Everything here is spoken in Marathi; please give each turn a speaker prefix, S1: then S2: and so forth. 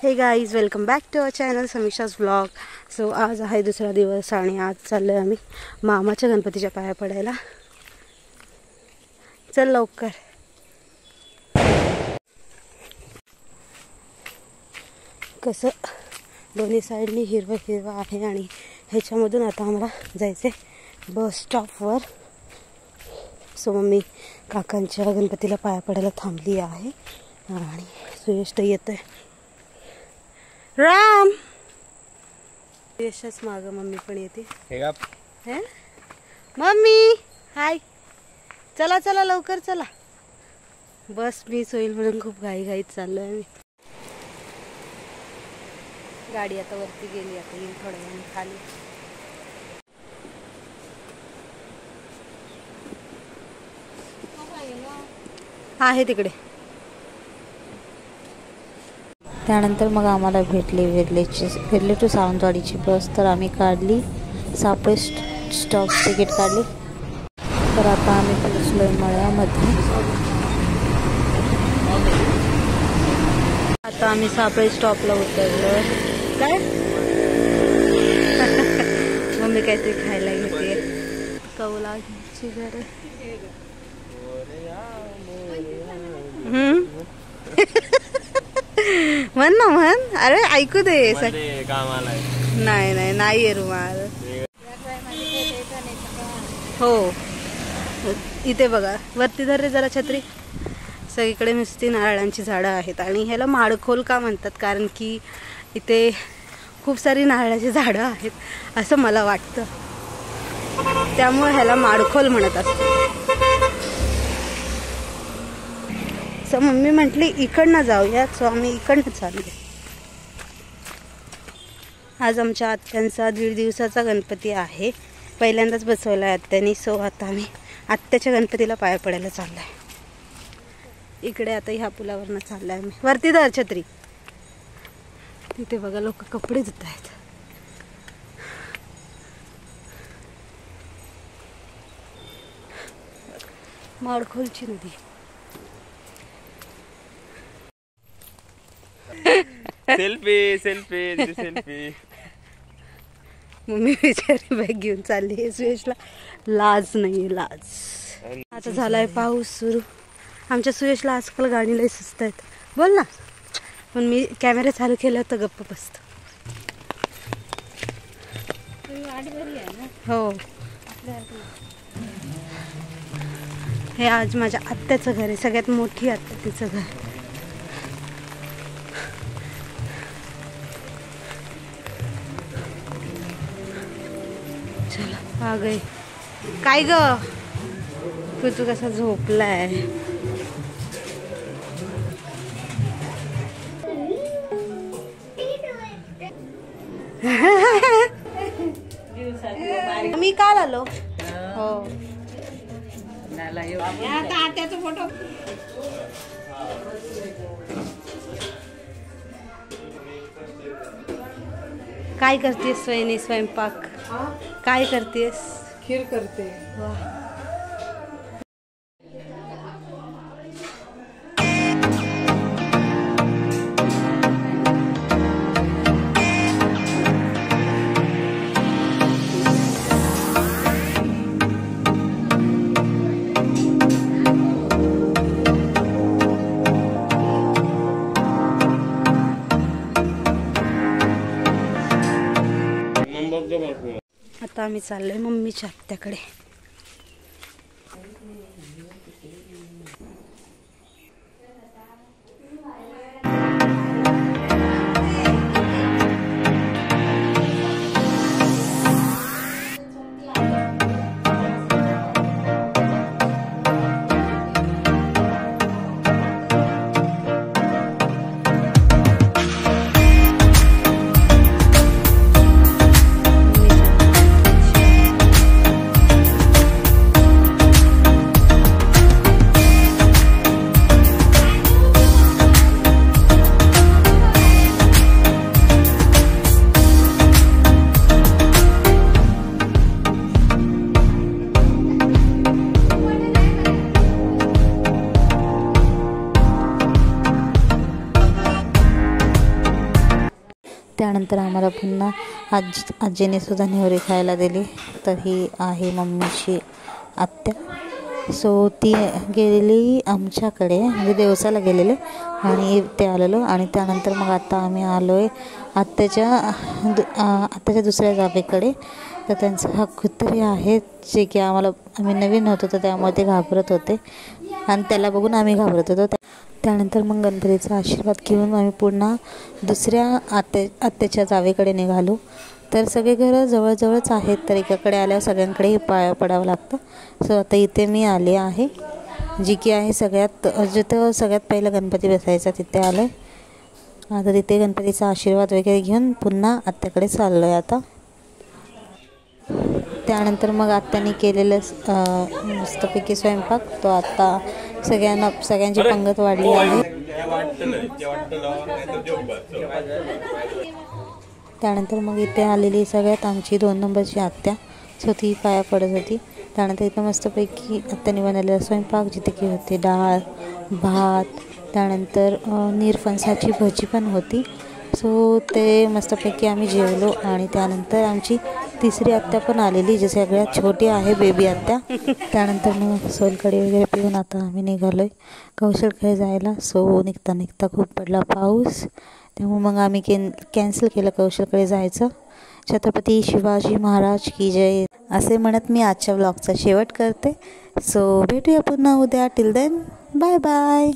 S1: हे guys, welcome back to our channel Samiksha's vlog. So आज आहे दुसरा दिवस आणि आज चाललो आहे आम्ही मामाच्या गणपतीच्या पाया पडायला. चल लवकर. कसं दोन्ही साईडनी हिरवं हिरवं आहे आणि ह्याच्यामधून आता आम्हाला जायचं आहे बस स्टॉपवर. सो मम्मी काकांच्या गणपतीला पाया पडायला थांबली आहे आणि सुयश तर येतोय. राम यशच माग मम्मी पण येते. हे मम्मी हाय, चला चला लवकर चला. बस मिस होईल म्हणून खूप घाईघाईत चाललोय आम्ही. गाडी आता वरती गेली, आता येईल थोड्या वेळाने खाली. आहे तिकडे.
S2: त्यानंतर मग आम्हाला भेटली वेर्ले टू सावंतवाडीची बस. तर आम्ही काढली सापळे स्टॉप तिकीट काढली. तर आता आम्ही पोहोचलोय मळ्यामध्ये.
S1: आता आम्ही सापळे स्टॉपला उतरलो. काय मम्मी काहीतरी खायला घेते. कौलाची घर. म्हण ना म्हण. अरे ऐकू दे. नाही नाही नाही रुमाल. हो इथे बघा वरती धर रे जरा छत्री. सगळीकडे नुसती नारळांची झाडं आहेत आणि ह्याला माडखोल का म्हणतात, कारण की इथे खूप सारी नारळाची झाडं आहेत असं मला वाटतं, त्यामुळे ह्याला माडखोल म्हणत असतात. सो मम्मी म्हटली इकडनं जाऊया. सो आम्ही इकडनं चाललो. आज आमच्या आत्यांचा 1.5 दिवसाचा गणपती आहे. पहिल्यांदाच बसवला आहे आत्यानी. सो आता आम्ही आत्याच्या गणपतीला पाया पडायला चाललो आहे. इकडे आता ह्या पुलावरनं चाललो आहे आम्ही. वरती धर छत्री. तिथे बघा लोक कपडे धुत आहेत. माडखोलची नदी.
S3: Selfie selfie selfie.
S1: मम्मी बिचारी बॅग घेऊन चालली आहे. सुयशला लाज नाही, लाज. आता झालाय पाऊस सुरू. आमच्या सुयशला आजकाल गाणी लय सुचत आहेत. बोल ना. पण मी कॅमेरा चालू केला तर गप्प बसतो. हो हे आज माझ्या आत्याचं घर आहे. सगळ्यात मोठी आत्या तिचं घर. चला आ गई. काय ग तू कसा झोपलाय. मी काल आलो. हो फोटो. काय करतेस स्वयंनी स्वयंपाक? काय करतेस?
S4: खीर करते.
S1: वाह. आता आम्ही चाललोय मम्मीच्या आत्याकडे.
S2: त्यानंतर आम्हाला पुन्हा आजीने सुद्धा नेवरी खायला दिली. तर ही आहे मम्मीची आत्या. सो ती गेलेली आमच्याकडे, म्हणजे दिवसाला गेलेले आणि ते आलेलो. आणि त्यानंतर मग आता आम्ही आलो आहे आत्याच्या दुसऱ्या जावेकडे. तर त्यांचा हा कुत्री आहे, जे की आम्ही नवीन होतो तर त्यामुळे ते घाबरत होते आणि त्याला बघून आम्ही घाबरत होतो. त्यानंतर मग गणपतीचा आशीर्वाद घेऊन आम्ही पुन्हा दुसऱ्या आत्याच्या जावेकडे निघालो. तर सगळे घरं जवळजवळच आहेत, तर एकाकडे आल्यावर सगळ्यांकडेही पाया पडावं लागतं. सो आता इथे मी आले आहे, जी की आहे जिथं सगळ्यात पहिलं गणपती बसायचा तिथे आलं आहे. आता तिथे गणपतीचा आशीर्वाद वगैरे घेऊन पुन्हा आत्याकडे चाललो आहे आता. त्यानंतर मग आत्याने केलेलं मस्तपैकी स्वयंपाक, तो आता सगळ्यांची पंगत वाढली आहे. त्यानंतर मग इथे आलेली सगळ्यात आमची 2 नंबरची आत्या. सो ती पाया पडत होती. त्यानंतर इथं मस्तपैकी आत्याने बनवलेला स्वयंपाक, जिथे की होते डाळ, भात, त्यानंतर निरफणसाची भजी पण होती. सो ते मस्तपैकी आम्ही जेवलो. आणि त्यानंतर आमची तिसरी आत्या पण आलेली, जी सगळ्यात छोटी आहे, बेबी आत्या. त्यानंतर मग सोलकढी वगैरे पिऊन आता आम्ही निघालो आहे कौशलकडे जायला. सो निघता खूप पडला पाऊस, त्यामुळे मग आम्ही कॅन्सल केलं कौशलकडे जायचं. छत्रपती शिवाजी महाराज की जय असे म्हणत मी आजच्या व्लॉगचा शेवट करते. सो भेटूया पुन्हा उद्या. Till then bye bye.